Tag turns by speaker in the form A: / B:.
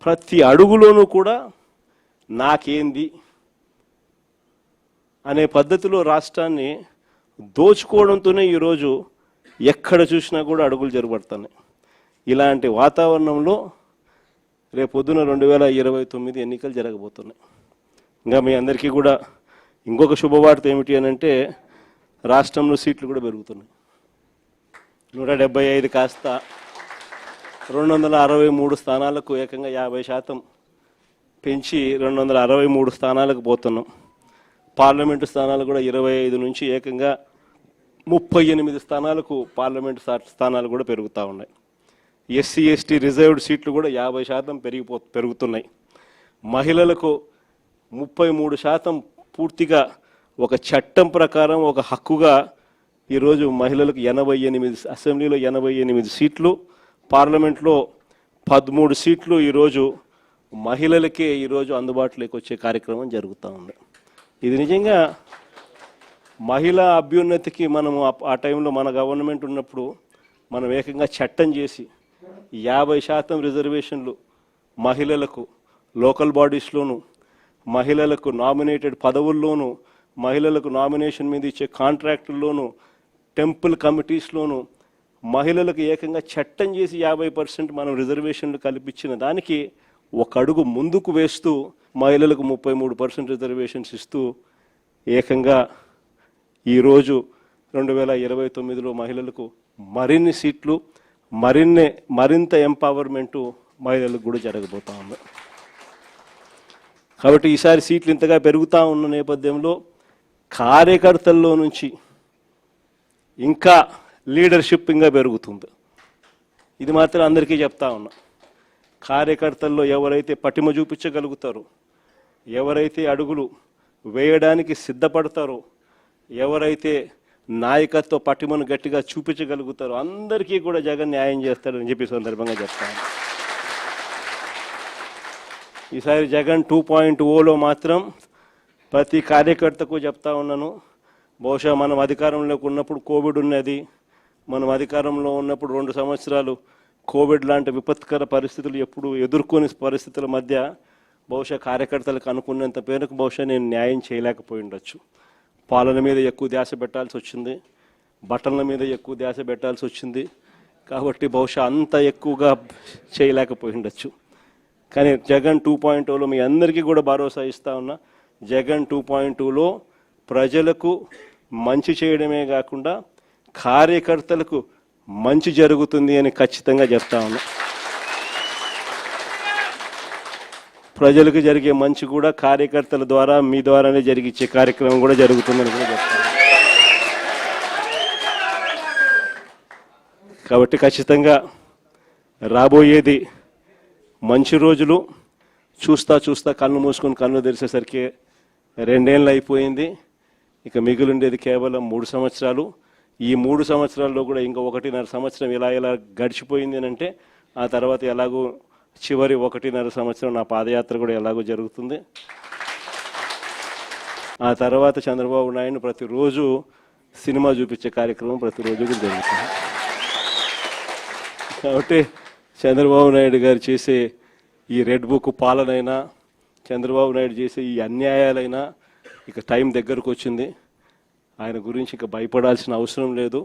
A: ప్రతి అడుగులోనూ కూడా నాకేంది అనే పద్ధతిలో రాష్ట్రాన్ని దోచుకోవడంతోనే ఈరోజు ఎక్కడ చూసినా కూడా అడుగులు జరగబడుతున్నాయి. ఇలాంటి వాతావరణంలో రేపొద్దున 2029 ఎన్నికలు జరగబోతున్నాయి. ఇంకా మీ అందరికీ కూడా ఇంకొక శుభవార్త ఏమిటి అని అంటే రాష్ట్రంలో సీట్లు కూడా పెరుగుతున్నాయి. 175 కాస్త 263 స్థానాలకు ఏకంగా 50% పెంచి 263 స్థానాలకు పోతున్నాం. పార్లమెంటు స్థానాలు కూడా 25 నుంచి ఏకంగా 38 స్థానాలకు పార్లమెంటు స్థానాలు కూడా పెరుగుతూ ఉన్నాయి. ఎస్సీ ఎస్టీ రిజర్వ్డ్ సీట్లు కూడా 50% పెరుగుతున్నాయి. మహిళలకు 33% పూర్తిగా ఒక చట్టం ప్రకారం ఒక హక్కుగా ఈరోజు మహిళలకు 88 అసెంబ్లీలో 88 సీట్లు, పార్లమెంట్లో 13 సీట్లు ఈరోజు మహిళలకే ఈరోజు అందుబాటులోకి వచ్చే కార్యక్రమం జరుగుతూ ఉంది. ఇది నిజంగా మహిళా అభ్యున్నతికి మనము ఆ టైంలో మన గవర్నమెంట్ ఉన్నప్పుడు మనం ఏకంగా చట్టం చేసి 50% రిజర్వేషన్లు మహిళలకు లోకల్ బాడీస్లోను, మహిళలకు నామినేటెడ్ పదవుల్లోనూ, మహిళలకు నామినేషన్ మీద ఇచ్చే కాంట్రాక్టుల్లోనూ, టెంపుల్ కమిటీస్లోనూ మహిళలకు ఏకంగా చట్టం చేసి 50% మనం రిజర్వేషన్లు కల్పించిన దానికి ఒక అడుగు ముందుకు వేస్తూ మహిళలకు 33% రిజర్వేషన్స్ ఇస్తూ ఏకంగా ఈరోజు 2029లో మహిళలకు మరిన్ని సీట్లు, మరింత ఎంపవర్మెంటు మహిళలకు కూడా జరగబోతా ఉంది. కాబట్టి ఈసారి సీట్లు ఇంతగా పెరుగుతూ ఉన్న నేపథ్యంలో కార్యకర్తల్లో నుంచి ఇంకా లీడర్షిప్ ఇంకా పెరుగుతుంది. ఇది మాత్రం అందరికీ చెప్తా ఉన్నా. కార్యకర్తల్లో ఎవరైతే పటిమ చూపించగలుగుతారో, ఎవరైతే అడుగులు వేయడానికి సిద్ధపడతారో, ఎవరైతే నాయకత్వ పటిమను గట్టిగా చూపించగలుగుతారో అందరికీ కూడా జగన్ న్యాయం చేస్తారని చెప్పి సందర్భంగా చెప్తాను. ఈసారి జగన్ 2.0లో మాత్రం ప్రతి కార్యకర్తకు చెప్తా ఉన్నాను. బహుశా మనం అధికారంలోకి ఉన్నప్పుడు కోవిడ్ ఉన్నది, మనం అధికారంలో ఉన్నప్పుడు 2 సంవత్సరాలు కోవిడ్ లాంటి విపత్కర పరిస్థితులు ఎప్పుడు ఎదుర్కొని పరిస్థితుల మధ్య బహుశా కార్యకర్తలకు అనుకున్నంత పేరుకు బహుశా నేను న్యాయం చేయలేకపోయి ఉండొచ్చు. పాలన మీద ఎక్కువ ధ్యాస పెట్టాల్సి వచ్చింది, బట్టల మీద ఎక్కువ ధ్యాస పెట్టాల్సి వచ్చింది. కాబట్టి బహుశా అంత ఎక్కువగా చేయలేకపోయి ఉండొచ్చు. కానీ జగన్ 2.0లో మీ అందరికీ కూడా భరోసా ఇస్తా ఉన్నా. జగన్ 2.0లో ప్రజలకు మంచి చేయడమే కాకుండా కార్యకర్తలకు మంచి జరుగుతుంది అని ఖచ్చితంగా చెప్తా ఉన్నా. ప్రజలకు జరిగే మంచి కూడా కార్యకర్తల ద్వారా మీ ద్వారానే జరిగించే కార్యక్రమం కూడా జరుగుతుందని కూడా చెప్తాను. కాబట్టి ఖచ్చితంగా రాబోయేది మంచి రోజులు. చూస్తా కళ్ళు మూసుకొని కళ్ళు తెరిచేసరికి 2 ఏళ్ళు అయిపోయింది. ఇక మిగిలిండేది కేవలం 3 సంవత్సరాలు. ఈ 3 సంవత్సరాల్లో కూడా ఇంకా 1.5 సంవత్సరం ఎలా గడిచిపోయింది అని అంటే ఆ తర్వాత ఎలాగో చివరి 1.5 సంవత్సరం నా పాదయాత్ర కూడా ఎలాగో జరుగుతుంది. ఆ తర్వాత చంద్రబాబు నాయుడు ప్రతిరోజు సినిమా చూపించే కార్యక్రమం ప్రతిరోజు కూడా జరుగుతుంది. కాబట్టి చంద్రబాబు నాయుడు గారు చేసే ఈ రెడ్ బుక్ పాలనైనా, చంద్రబాబు నాయుడు చేసే ఈ అన్యాయాలైనా ఇక టైం దగ్గరకు వచ్చింది. ఆయన గురించి ఇక భయపడాల్సిన అవసరం లేదు.